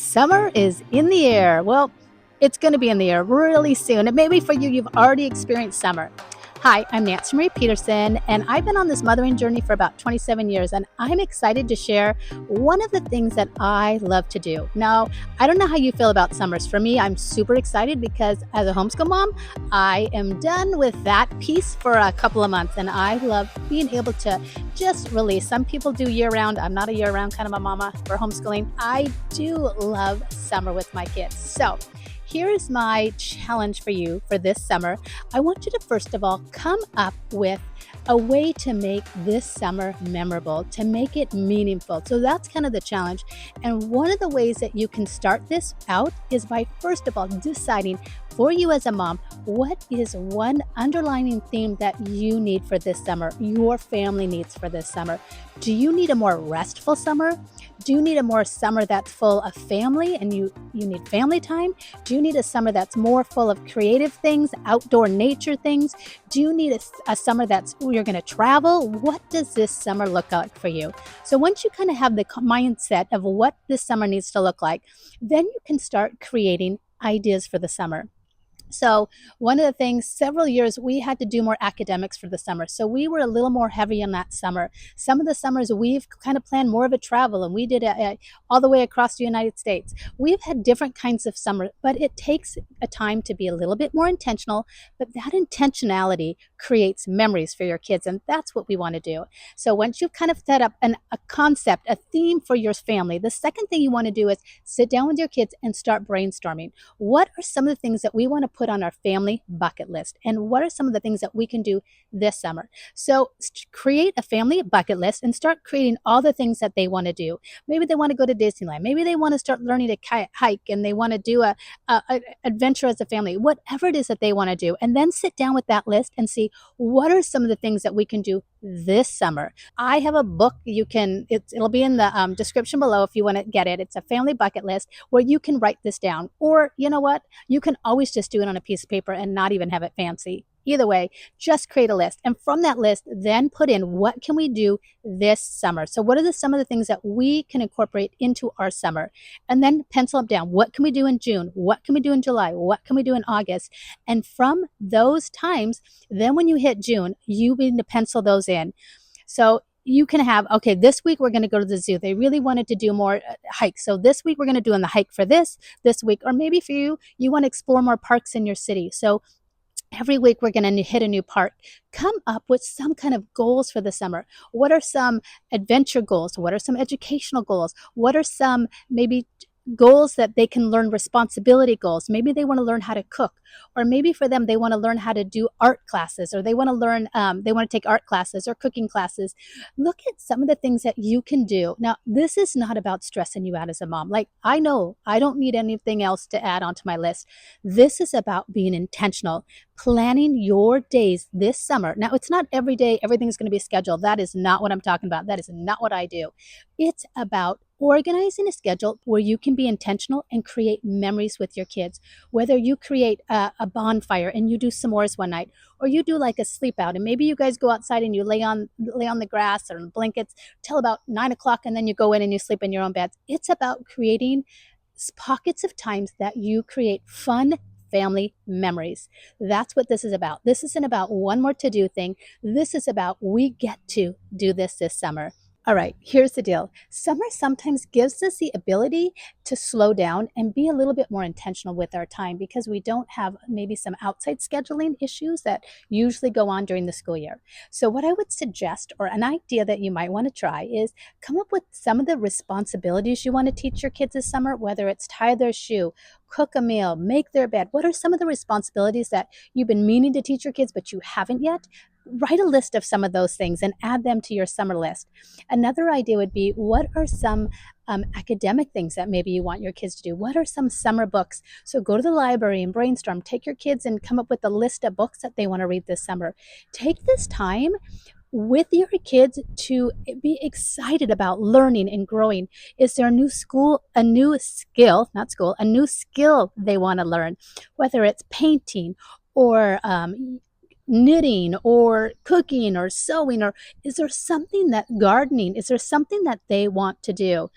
Summer is in the air. Well, it's going to be in the air really soon. And maybe for you, you've already experienced summer. Hi, I'm Nancy Marie Peterson, and I've been on this mothering journey for about 27 years, and I'm excited to share one of the things that I love to do. Now, I don't know how you feel about summers. For me, I'm super excited because as a homeschool mom, I am done with that piece for a couple of months, and I love being able to just release. Some people do year round. I'm not a year round kind of a mama for homeschooling. I do love summer with my kids. So, here's my challenge for you for this summer. I want you to first of all come up with a way to make this summer memorable, to make it meaningful. So that's kind of the challenge. And one of the ways that you can start this out is by first of all deciding for you as a mom, what is one underlying theme that you need for this summer, your family needs for this summer? Do you need a more restful summer? Do you need a more summer that's full of family and you need family time? Do you need a summer that's more full of creative things, outdoor nature things? Do you need a summer that's you're going to travel? What does this summer look like for you? So once you kind of have the mindset of what this summer needs to look like, then you can start creating ideas for the summer. So one of the things, several years, we had to do more academics for the summer. So we were a little more heavy in that summer. Some of the summers we've kind of planned more of a travel, and we did it all the way across the United States. We've had different kinds of summer, but it takes a time to be a little bit more intentional. But that intentionality creates memories for your kids, and that's what we want to do. So once you've kind of set up a concept, a theme for your family, the second thing you want to do is sit down with your kids and start brainstorming. What are some of the things that we want to put on our family bucket list? And what are some of the things that we can do this summer? So create a family bucket list and start creating all the things that they want to do. Maybe they want to go to Disneyland. Maybe they want to start learning to hike and they want to do a adventure as a family, whatever it is that they want to do. And then sit down with that list and see what are some of the things that we can do this summer. I have a book it'll be in the description below if you want to get it. It's a family bucket list where you can write this down. Or you know what? You can always just do it on a piece of paper and not even have it fancy. Either way, just create a list. And from that list, then put in what can we do this summer? So what are some of the things that we can incorporate into our summer? And then pencil them down. What can we do in June? What can we do in July? What can we do in August? And from those times, then when you hit June, you need to pencil those in. So you can have, okay, this week we're going to go to the zoo. They really wanted to do more hikes. So this week we're going to do on the hike for this week. Or maybe for you want to explore more parks in your city. So every week we're going to hit a new park. Come up with some kind of goals for the summer. What are some adventure goals? What are some educational goals? What are some maybe goals that they can learn, responsibility goals? Maybe they want to learn how to cook, or maybe for them they want to learn how to do art classes, or they want to learn they want to take art classes or cooking classes. Look at some of the things that you can do. Now, this is not about stressing you out as a mom. Like, I know I don't need anything else to add onto my list. This is about being intentional, planning your days this summer. Now, it's not every day everything's going to be scheduled. That is not what I'm talking about. That is not what I do. It's about organizing a schedule where you can be intentional and create memories with your kids. Whether you create a bonfire and you do s'mores one night, or you do like a sleep out, and maybe you guys go outside and you lay on the grass or blankets till about 9 o'clock, and then you go in and you sleep in your own beds. It's about creating pockets of times that you create fun family memories. That's what this is about. This isn't about one more to do thing. This is about we get to do this summer. All right, here's the deal. Summer sometimes gives us the ability to slow down and be a little bit more intentional with our time because we don't have maybe some outside scheduling issues that usually go on during the school year. So what I would suggest, or an idea that you might want to try, is come up with some of the responsibilities you want to teach your kids this summer, whether it's tie their shoe, cook a meal, make their bed. What are some of the responsibilities that you've been meaning to teach your kids but you haven't yet? Write a list of some of those things and add them to your summer list. Another idea would be, what are some academic things that maybe you want your kids to do? What are some summer books? So go to the library and brainstorm. Take your kids and come up with a list of books that they want to read this summer. Take this time with your kids to be excited about learning and growing. Is there a new skill they want to learn? Whether it's painting or knitting or cooking or sewing, or is there something that gardening, is there something that they want to do?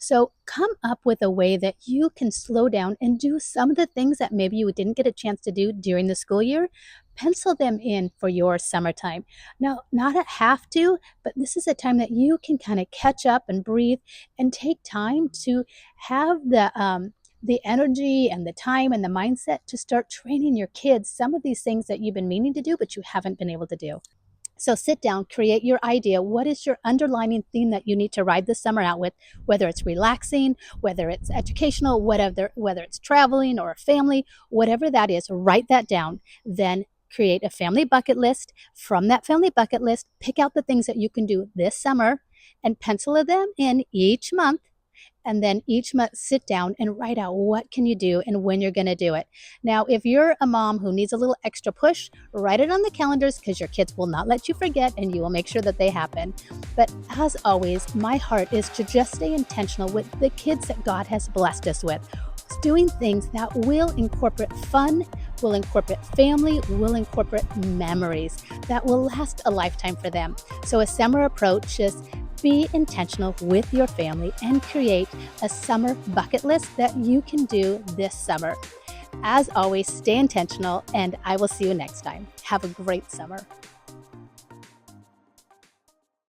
So come up with a way that you can slow down and do some of the things that maybe you didn't get a chance to do during the school year. Pencil them in for your summertime. Now, not a have to, but this is a time that you can kind of catch up and breathe and take time to have the energy and the time and the mindset to start training your kids some of these things that you've been meaning to do, but you haven't been able to do. So sit down, create your idea. What is your underlining theme that you need to ride the summer out with? Whether it's relaxing, whether it's educational, whether it's traveling or a family, whatever that is, write that down. Then create a family bucket list. From that family bucket list, pick out the things that you can do this summer and pencil them in each month, and then each month sit down and write out what can you do and when you're going to do it. Now, if you're a mom who needs a little extra push, write it on the calendars, because your kids will not let you forget and you will make sure that they happen. But as always, my heart is to just stay intentional with the kids that God has blessed us with, doing things that will incorporate fun, will incorporate family, will incorporate memories that will last a lifetime for them. So a summer approach is be intentional with your family and create a summer bucket list that you can do this summer. As always, stay intentional, and I will see you next time. Have a great summer.